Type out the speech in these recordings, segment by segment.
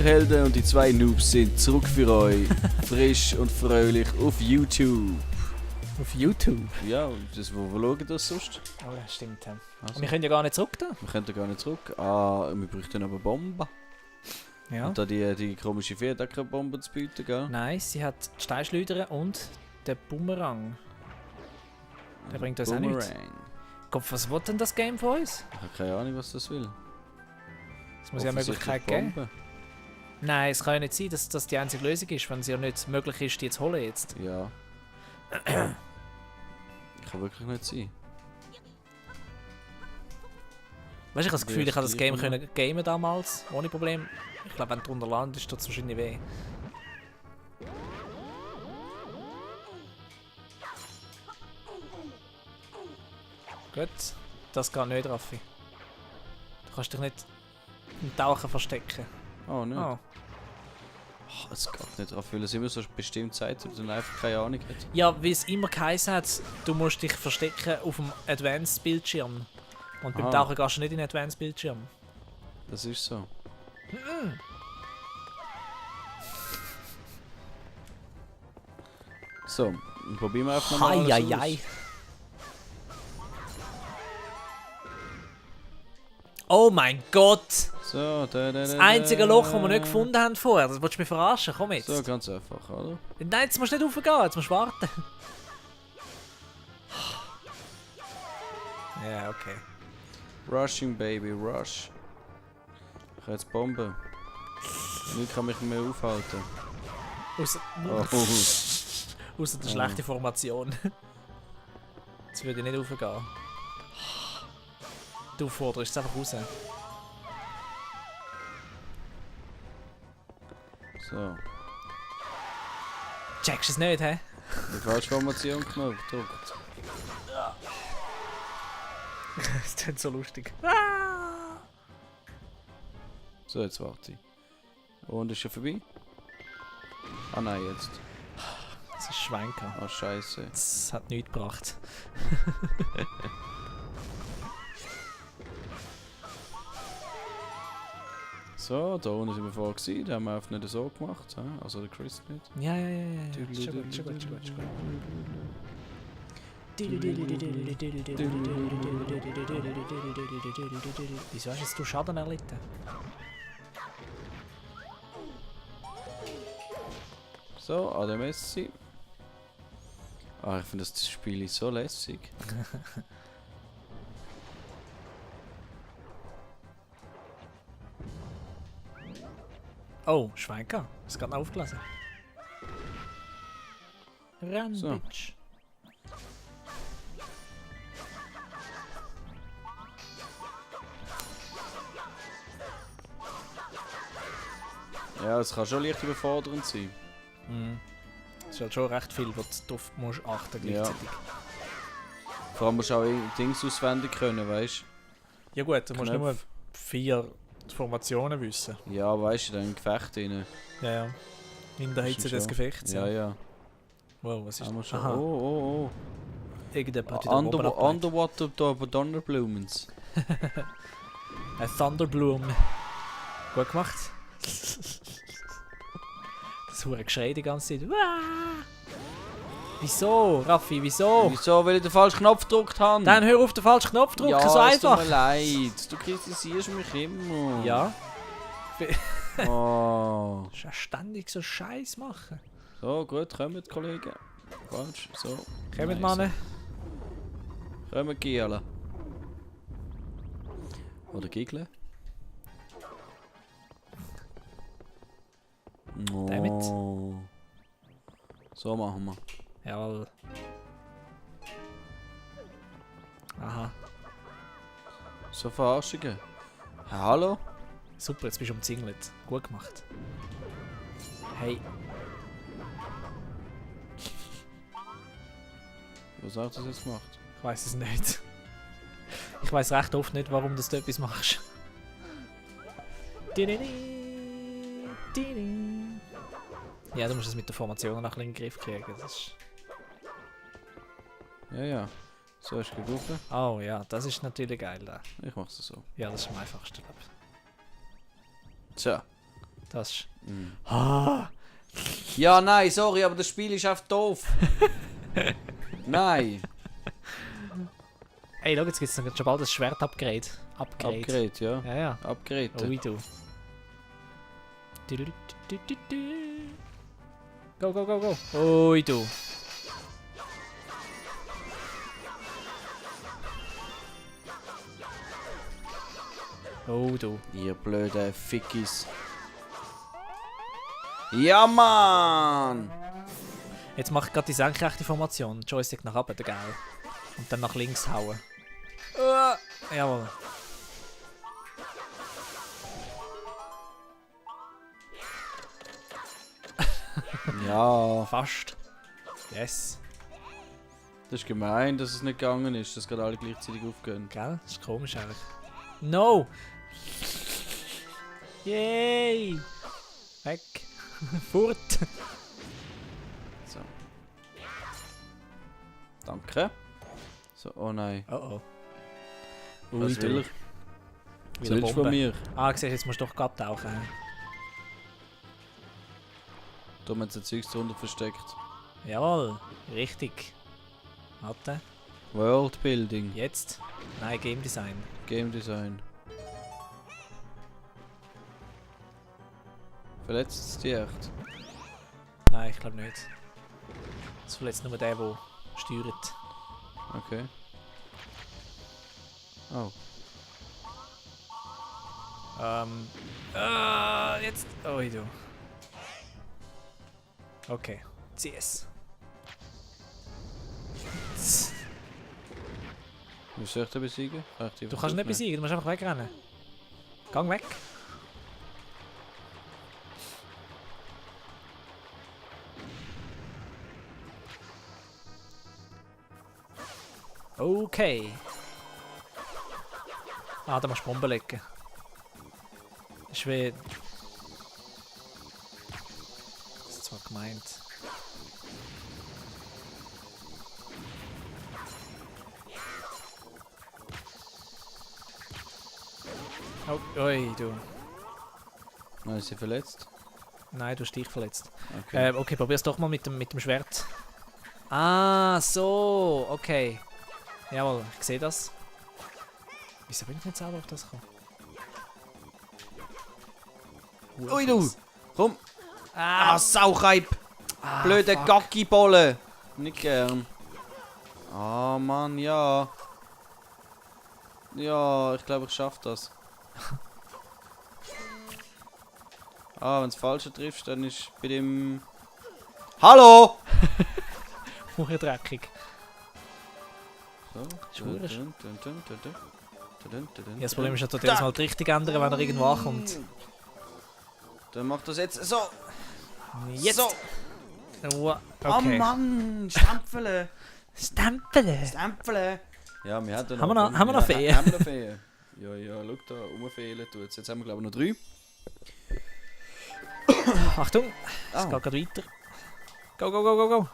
Helden und die zwei Noobs sind zurück für euch. Frisch und fröhlich auf YouTube. Auf YouTube? Ja, wo schauen das sonst? Oh, ja, stimmt. Also. Wir können ja gar nicht zurück da. Wir können da gar nicht zurück. Ah, wir bräuchten aber Bomben. Ja. Und da die komische Fee hat auch keine Bomben zu bieten, gell? Nein, sie hat die Steinschleuder und den Bumerang. Der bringt uns auch nichts. Gott, was will denn das Game von uns? Ich habe keine Ahnung, was das will. Es muss ja eine Möglichkeit geben. Bomben. Nein, es kann ja nicht sein, dass das die einzige Lösung ist, wenn es ja nicht möglich ist, die zu holen jetzt. Ja. Kann wirklich nicht sein. Weißt du, ich habe das Gefühl, ich habe das Game können gamen damals, ohne Problem. Ich glaube, wenn du drunter landest, tut es wahrscheinlich weh. Gut, das geht nicht, Raffi. Du kannst dich nicht im Tauchen verstecken. Oh, nicht. Oh. Oh, es geht nicht drauf, weil es immer so bestimmte Zeit und dann einfach keine Ahnung hat. Ja, wie es immer geheißen hat, du musst dich verstecken auf dem Advanced-Bildschirm. Und beim Tauchen gehst du nicht in den Advanced-Bildschirm. Das ist so. So, probieren wir einfach mal alles aus. Oh mein Gott! So, Das einzige Loch, das wir nicht gefunden haben vorher. Das willst du mich verarschen? Komm jetzt. So, ganz einfach, oder? Nein, jetzt musst du nicht raufgehen, jetzt musst du warten. Ja, okay. Rushing, Baby, rush. Ich habe jetzt Bomben. Ich kann mich nicht mehr aufhalten. Außer der schlechte Formation. Jetzt würde ich nicht raufgehen. Du forderst es einfach raus. So. Checkst du es nicht, hä? Die falsche Formation genommen, gedrückt. Das klingt so lustig. So, jetzt warte ich. Und ist schon vorbei? Ah nein, jetzt. Das ist Schwenker. Ah, scheiße. Das hat nichts gebracht. So, da unten sind wir vorher gewesen, da haben wir einfach nicht so gemacht, also der Chris nicht. Ja. Schon gut. Wieso hast jetzt du Schaden erlitten? So, an der Messi. Ah, ich finde das Spiel so lässig. Oh, Schwenker. Das gerade noch aufgelassen. Run, So. Bitch. Ja, es kann schon leicht überfordernd sein. Das ist halt schon recht viel, was du drauf musst achten gleichzeitig. Vor allem musst du auch Dings auswendig können, weißt du? Ja gut, du musst nur 4 Formationen wissen. Ja, weißt du, dann im Gefecht rein. Ja. In der Hitze des Gefechts. Ja. Wow, was ist das? Aha. Oh. Irgendjemand hat wieder Bomben abgelegt. Underwater Donnerblumens. Ein Thunderbloom. Gut gemacht. Das hure Geschrei die ganze Zeit. Wieso, Raffi, wieso? Wieso, weil ich den falschen Knopf gedrückt habe? Dann hör auf den falschen Knopf drücken, ja, so einfach. Tut mir leid, du kritisierst mich immer. Ja. Oh. Du musst ständig so Scheiß machen. So, gut, kommt, Kollegen. Quatsch, so. Kommt, Mann. Kommt, Giela. Oder Gigle. Damit. So machen wir. Jawohl. Aha. So Verarschungen. Hallo? Super, jetzt bist du umzingelt. Gut gemacht. Hey. Was hat das jetzt gemacht? Ich weiß es nicht. Ich weiß recht oft nicht, warum du etwas machst. Ja, du musst es mit der Formation noch ein bisschen in den Griff kriegen. Das ist... Ja. So ist es gerufen. Oh ja, das ist natürlich geil da. Ich mach's so. Ja, das ist am einfachsten, glaube ich. Tja. Das ist... Mm. Ah! Ja, nein, sorry, aber das Spiel ist einfach doof. Nein. Hey, schau, jetzt gibt es schon bald das Schwert-Upgrade. Upgrade, ja. Ja, ja. Upgrade. Ui, du. Go, go, go, go. Ui, du. Oh, du. Ihr blöde Fickis. Ja, Mann! Jetzt mache ich gerade die senkrechte Formation. Joystick nach oben, gell? Und dann nach links hauen. Jawohl. Ja, Fast. Yes. das ist gemein, dass es nicht gegangen ist, dass gerade alle gleichzeitig aufgehen. Gell? Das ist komisch eigentlich. No! Yay! Weg! Furt! So. Danke. So, oh nein. Oh oh. Was will er? Was Wieder willst du von Bombe. mir? Ah, siehst, jetzt musst du doch abtauchen. Da haben wir jetzt ein Zeugs drunter versteckt. Jawohl, richtig. Warte, Worldbuilding. jetzt. Nein, Game Design. Game Design. Verletzt es dich echt? Nein, ich glaube nicht. Das verletzt nur der, der steuert. Okay. Oh. Jetzt. Oh, du. Okay, zieh es. Wie soll ich den besiegen? Du kannst ihn nicht besiegen, du musst einfach wegrennen. Gang weg. Okay. Ah, da musst du Bomben legen. Das ist wie... Das ist zwar gemeint. Oh, oi, du. Nein, ist sie verletzt? Nein, du hast dich verletzt. Okay. Okay, probier's doch mal mit dem Schwert. Ah, so, okay. Jawohl, ich sehe das. Wieso bin ich nicht selber auf das gekommen? Ui du! Komm! Ah, Saucheib! Blöde fuck. Gackibolle! Nicht gern. Ah, Mann, ja. Ja, ich glaube, ich schaff das. Ah, wenn du falsch triffst, dann ist bei dem... Hallo! Dreckig. So. Schwurisch. Ja, Ja, das Problem ist ja, dass jedes Mal die Richtung ändern, wenn er irgendwo ankommt. Dann macht das jetzt so. Jetzt! So. Oh, Oh okay. Mann, Stempeln. Stempeln! Stempeln. Ja, wir hatten Haben wir noch Feen? Haben wir noch Feen. Ja, ja, schau da, rumfehlen tut's. Jetzt haben wir glaube ich noch 3. Achtung! Es Oh. geht gerade weiter. Go, go, go, go, go!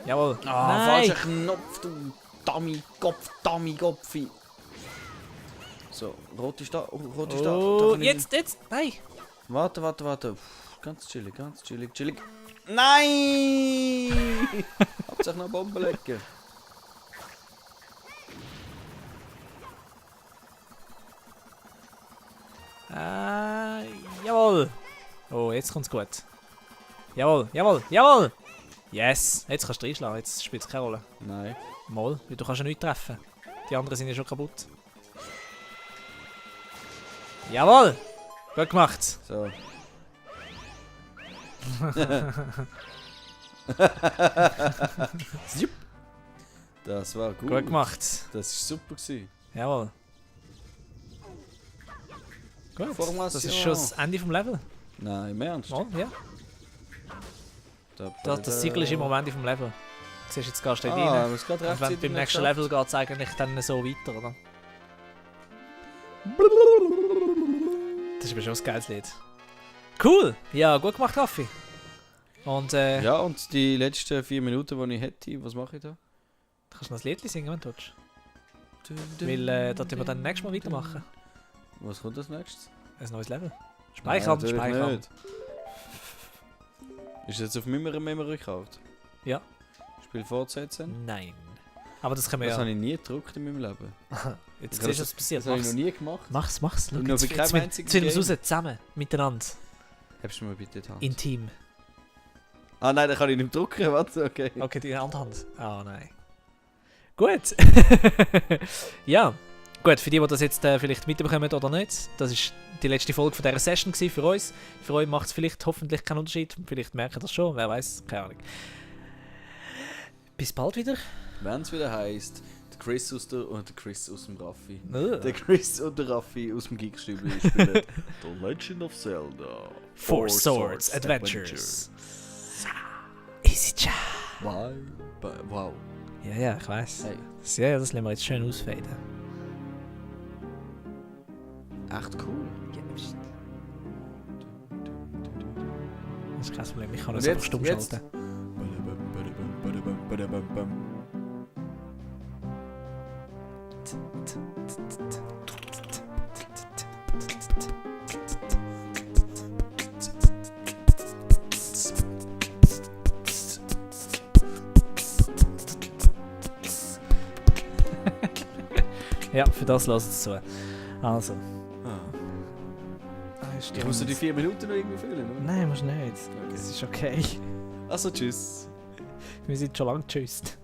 Jawohl! Ah, Nein! falscher Knopf, du Dummy Kopfi. So, rot ist da, rot ist da. Oh, Da kann ich- jetzt! Nein! Warte. Ganz chillig. Nein! Hauptsache noch Bomben legen. Jawohl! Oh, jetzt kommt's gut. Jawohl! Yes! Jetzt kannst du reinschlagen, jetzt spielt es keine Rolle. Nein. Mal, weil du kannst ja nichts treffen. Die anderen sind ja schon kaputt. Jawohl! Gut gemacht! So. Jupp. Das war gut. Gut gemacht! Das war super gewesen. Jawohl. Gut, Formation. das ist schon das Ende vom Level. Nein, im Ernst? Mal, ja. Das Siegel ist immer am Ende vom Level. Du siehst, jetzt gehst du rein. Ah, es geht Und wenn beim nächsten Level geht es eigentlich dann so weiter, oder? Das ist aber schon ein geiles Lied. Cool! Ja, gut gemacht, Raffi. Und Ja, und die letzten 4 Minuten, die ich hätte, was mache ich da? du kannst noch ein Lied singen, wenn du willst. Weil da tun wir dann nächstes Mal weitermachen. Was kommt als nächstes? Ein neues Level. Speichern, Nein, natürlich speichern. nicht. Ist das jetzt auf meiner Memory-Card? Ja. Spiel fortsetzen? Nein. Aber das können wir Das ja. habe ich nie gedruckt in meinem Leben. Jetzt Das- siehst du, was passiert. Das habe ich noch Mach's, nie gemacht. mach's. Schau, Und jetzt noch bei keinem einzigen finden wir es Game. raus, zusammen, miteinander, Hebst du mir bitte die Hand? intim. Ah nein, da kann ich nicht drucken, warte, okay. Okay, die Hand. Ah, nein. Gut. Ja. Gut, für die, die das jetzt vielleicht mitbekommen oder nicht, das ist die letzte Folge von dieser Session gewesen für uns. Für euch macht es vielleicht hoffentlich keinen Unterschied. Vielleicht merken das schon, wer weiß, keine Ahnung. Bis bald wieder. Wenn es wieder heisst, der Chris aus dem Raffi. Uh. Der Chris und der Raffi aus dem Geekstübli spielen The Legend of Zelda. Four Swords Adventures. Easy Chat. Wow. Ja, ich weiß. Hey, Ja, das lassen wir jetzt schön ausfaden. echt cool. Das ist kein Problem, ich kann Und das einfach jetzt- stumm jetzt- schalten. Ja, für das lasst es zu. Also. Ah. Ich Ich muss so die 4 Minuten noch irgendwie füllen, oder? Nein, musst nicht. Okay. Das ist okay. Also tschüss. Wir sind schon lange tschüsst.